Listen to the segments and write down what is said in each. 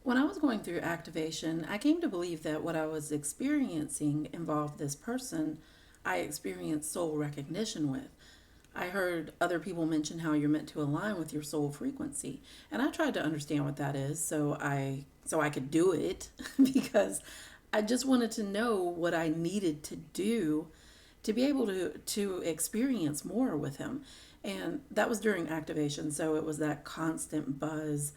When I was going through activation, I came to believe that what I was experiencing involved this person I experienced soul recognition with. I heard other people mention how you're meant to align with your soul frequency, and I tried to understand what that is so I could do it because I just wanted to know what I needed to do to be able to experience more with him. And that was during activation, so it was that constant buzz.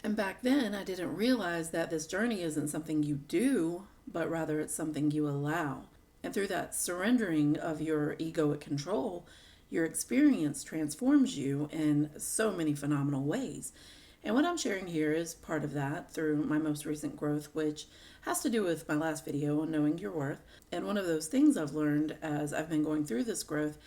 And back then, I didn't realize that this journey isn't something you do, but rather it's something you allow. And through that surrendering of your egoic control, your experience transforms you in so many phenomenal ways. And what I'm sharing here is part of that through my most recent growth, which has to do with my last video on knowing your worth. And one of those things I've learned as I've been going through this growth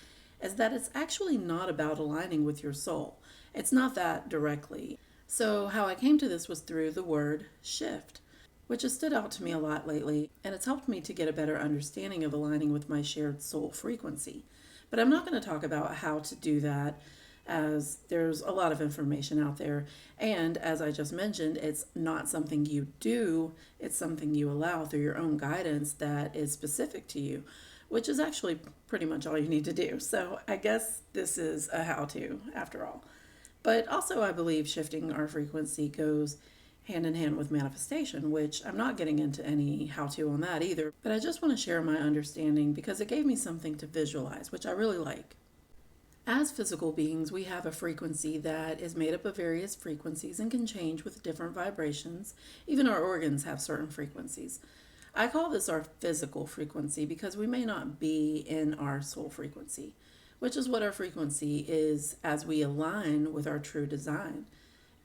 is that it's actually not about aligning with your soul. It's not that directly. So, how I came to this was through the word shift, which has stood out to me a lot lately, and it's helped me to get a better understanding of aligning with my shared soul frequency. But I'm not going to talk about how to do that, as there's a lot of information out there. And as I just mentioned, it's not something you do, it's something you allow through your own guidance that is specific to you, which is actually pretty much all you need to do. So I guess this is a how to after all. But also, I believe shifting our frequency goes hand in hand with manifestation, which I'm not getting into any how to on that either. But I just want to share my understanding because it gave me something to visualize, which I really like. As physical beings, we have a frequency that is made up of various frequencies and can change with different vibrations. Even our organs have certain frequencies. I call this our physical frequency because we may not be in our soul frequency, which is what our frequency is as we align with our true design.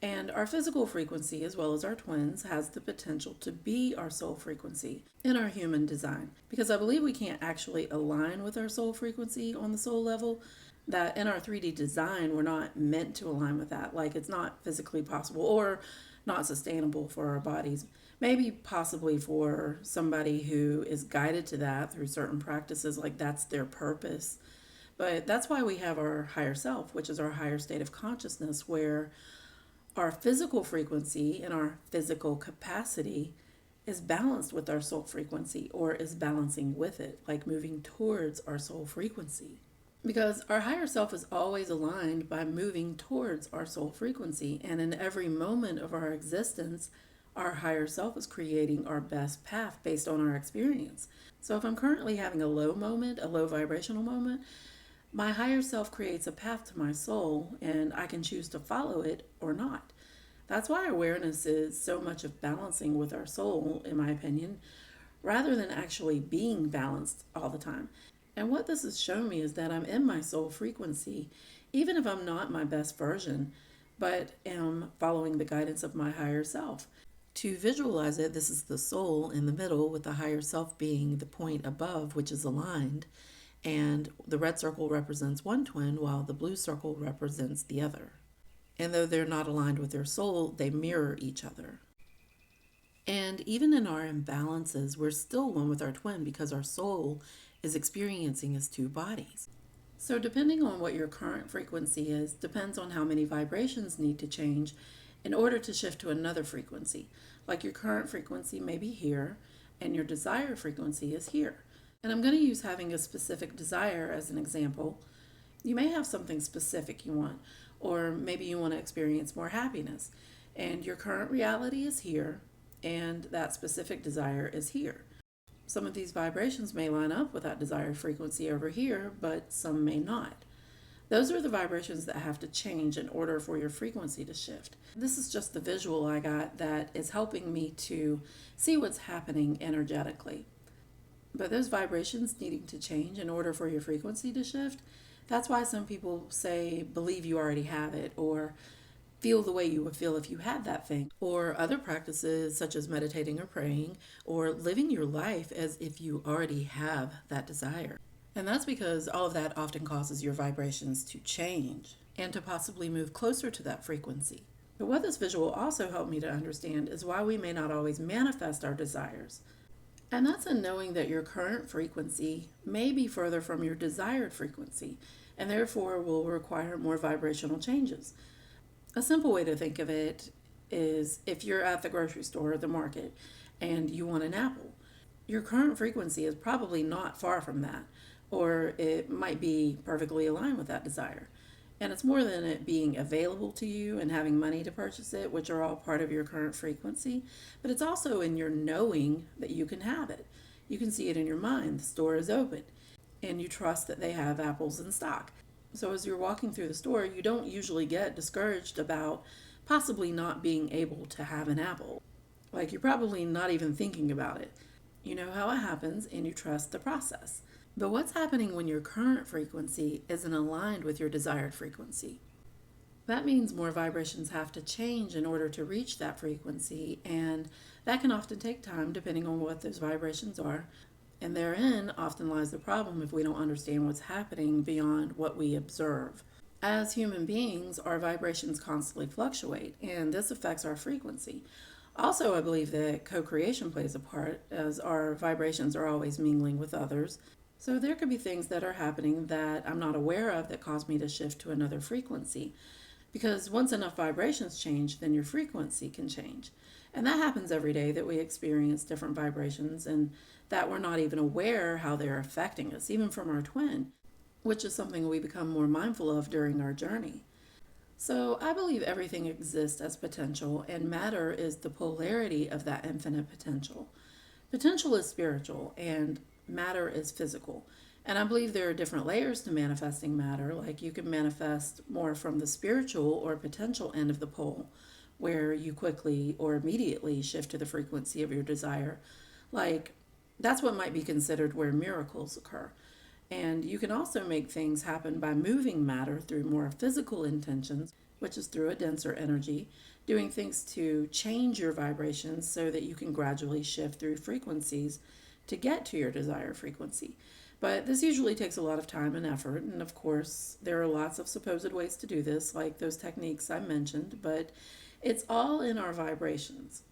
And our physical frequency, as well as our twins, has the potential to be our soul frequency in our human design. Because I believe we can't actually align with our soul frequency on the soul level, that in our 3D design, we're not meant to align with that. Like it's not physically possible or not sustainable for our bodies. Maybe possibly for somebody who is guided to that through certain practices, like that's their purpose. But that's why we have our higher self, which is our higher state of consciousness, where our physical frequency and our physical capacity is balanced with our soul frequency or is balancing with it, like moving towards our soul frequency. Because our higher self is always aligned by moving towards our soul frequency, and in every moment of our existence, our higher self is creating our best path based on our experience. So if I'm currently having a low moment, a low vibrational moment, my higher self creates a path to my soul, and I can choose to follow it or not. That's why awareness is so much of balancing with our soul, in my opinion, rather than actually being balanced all the time. And what this has shown me is that I'm in my soul frequency, even if I'm not my best version, but am following the guidance of my higher self. To visualize it, this is the soul in the middle, with the higher self being the point above, which is aligned. And the red circle represents one twin, while the blue circle represents the other. And though they're not aligned with their soul, they mirror each other. And even in our imbalances, we're still one with our twin because our soul is experiencing as two bodies. So, depending on what your current frequency is, depends on how many vibrations need to change in order to shift to another frequency. Like your current frequency may be here, and your desired frequency is here. And I'm going to use having a specific desire as an example. You may have something specific you want, or maybe you want to experience more happiness, and your current reality is here, and that specific desire is here. Some of these vibrations may line up with that desired frequency over here, but some may not. Those are the vibrations that have to change in order for your frequency to shift. This is just the visual I got that is helping me to see what's happening energetically. But those vibrations needing to change in order for your frequency to shift, that's why some people say, believe you already have it, or feel the way you would feel if you had that thing, or other practices such as meditating or praying, or living your life as if you already have that desire. And that's because all of that often causes your vibrations to change and to possibly move closer to that frequency. But what this visual also helped me to understand is why we may not always manifest our desires. And that's in knowing that your current frequency may be further from your desired frequency, and therefore will require more vibrational changes. A simple way to think of it is if you're at the grocery store or the market and you want an apple, your current frequency is probably not far from that, or it might be perfectly aligned with that desire. And it's more than it being available to you and having money to purchase it, which are all part of your current frequency, but it's also in your knowing that you can have it. You can see it in your mind. The store is open, and you trust that they have apples in stock. So as you're walking through the store, you don't usually get discouraged about possibly not being able to have an apple. Like, you're probably not even thinking about it. You know how it happens, and you trust the process. But what's happening when your current frequency isn't aligned with your desired frequency? That means more vibrations have to change in order to reach that frequency, and that can often take time depending on what those vibrations are. And therein often lies the problem if we don't understand what's happening beyond what we observe. As human beings, our vibrations constantly fluctuate, and this affects our frequency. Also, I believe that co-creation plays a part, as our vibrations are always mingling with others. So there could be things that are happening that I'm not aware of that cause me to shift to another frequency. Because once enough vibrations change, then your frequency can change. And that happens every day, that we experience different vibrations and that we're not even aware how they're affecting us, even from our twin, which is something we become more mindful of during our journey. So I believe everything exists as potential, and matter is the polarity of that infinite potential. Potential is spiritual, and matter is physical. And I believe there are different layers to manifesting matter. Like, you can manifest more from the spiritual or potential end of the pole, where you quickly or immediately shift to the frequency of your desire. Like, that's what might be considered where miracles occur. And you can also make things happen by moving matter through more physical intentions, which is through a denser energy, doing things to change your vibrations so that you can gradually shift through frequencies to get to your desired frequency. But this usually takes a lot of time and effort, and of course, there are lots of supposed ways to do this, like those techniques I mentioned, but it's all in our vibrations.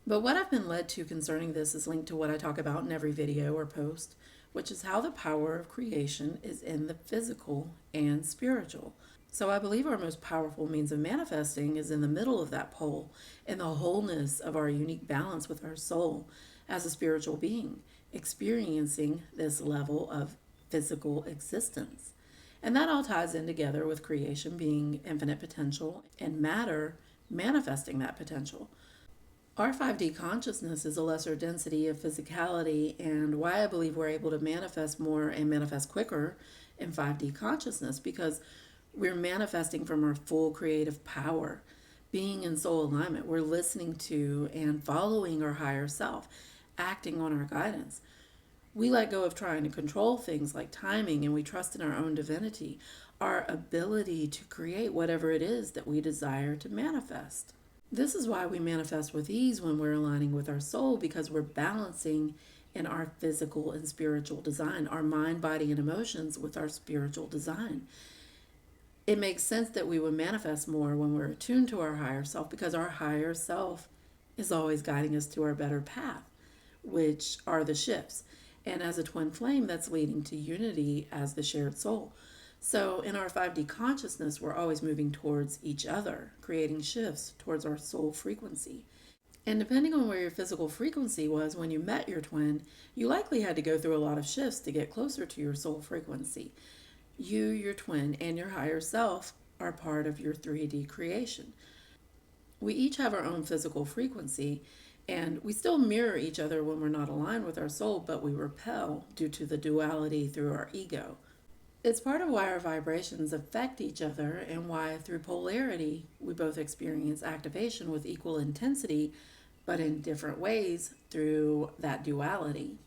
But what I've been led to concerning this is linked to what I talk about in every video or post, which is how the power of creation is in the physical and spiritual. So I believe our most powerful means of manifesting is in the middle of that pole, in the wholeness of our unique balance with our soul as a spiritual being, experiencing this level of physical existence. And that all ties in together with creation being infinite potential and matter manifesting that potential. Our 5D consciousness is a lesser density of physicality, and why I believe we're able to manifest more and manifest quicker in 5D consciousness, because we're manifesting from our full creative power, being in soul alignment. We're listening to and following our higher self, acting on our guidance. We let go of trying to control things like timing, and we trust in our own divinity, our ability to create whatever it is that we desire to manifest. This is why we manifest with ease when we're aligning with our soul, because we're balancing in our physical and spiritual design, our mind, body, and emotions with our spiritual design. It makes sense that we would manifest more when we're attuned to our higher self, because our higher self is always guiding us to our better path, which are the shifts. And as a twin flame, that's leading to unity as the shared soul. So in our 5D consciousness, we're always moving towards each other, creating shifts towards our soul frequency. And depending on where your physical frequency was when you met your twin, you likely had to go through a lot of shifts to get closer to your soul frequency. You, your twin, and your higher self are part of your 3D creation. We each have our own physical frequency, and we still mirror each other when we're not aligned with our soul, but we repel due to the duality through our ego. It's part of why our vibrations affect each other, and why through polarity we both experience activation with equal intensity, but in different ways through that duality,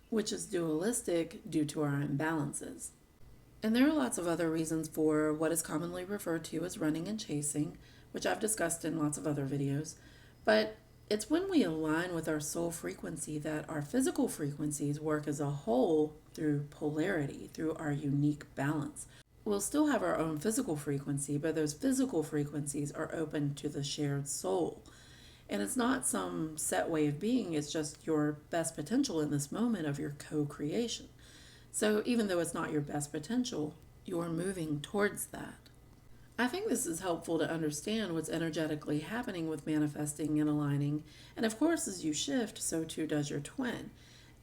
which is dualistic due to our imbalances. And there are lots of other reasons for what is commonly referred to as running and chasing, which I've discussed in lots of other videos. But it's when we align with our soul frequency that our physical frequencies work as a whole through polarity, through our unique balance. We'll still have our own physical frequency, but those physical frequencies are open to the shared soul. And it's not some set way of being, it's just your best potential in this moment of your co-creation. So even though it's not your best potential, you're moving towards that. I think this is helpful to understand what's energetically happening with manifesting and aligning. And of course, as you shift, so too does your twin.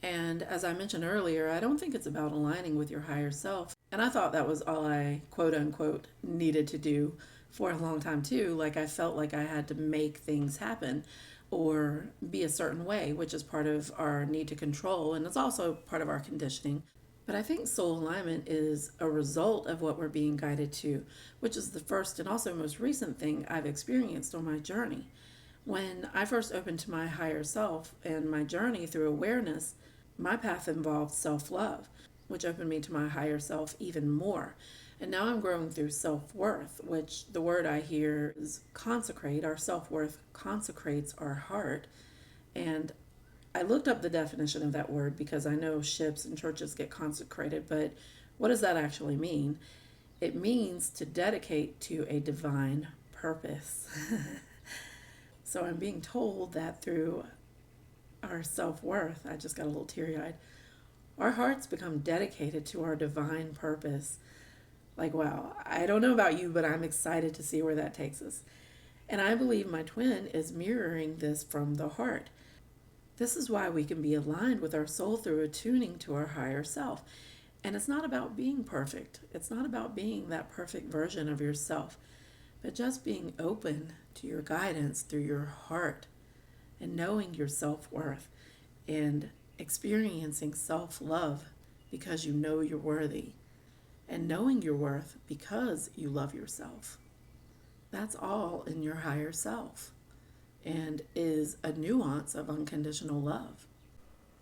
And as I mentioned earlier, I don't think it's about aligning with your higher self. And I thought that was all I, quote unquote, needed to do for a long time too. Like I felt like I had to make things happen or be a certain way, which is part of our need to control. And it's also part of our conditioning. But I think soul alignment is a result of what we're being guided to, which is the first and also most recent thing I've experienced on my journey. When I first opened to my higher self and my journey through awareness, my path involved self love, which opened me to my higher self even more. And now I'm growing through self worth, which the word I hear is consecrate. Our self worth consecrates our heart. And I looked up the definition of that word because I know ships and churches get consecrated, but what does that actually mean? It means to dedicate to a divine purpose. So I'm being told that through our self worth, I just got a little teary eyed, our hearts become dedicated to our divine purpose. Like, wow, I don't know about you, but I'm excited to see where that takes us. And I believe my twin is mirroring this from the heart. This is why we can be aligned with our soul through attuning to our higher self. And it's not about being perfect. It's not about being that perfect version of yourself, but just being open to your guidance through your heart and knowing your self worth and experiencing self love because you know you're worthy and knowing your worth because you love yourself. That's all in your higher self and is a nuance of unconditional love.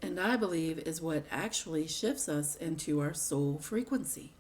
And I believe is what actually shifts us into our soul frequency.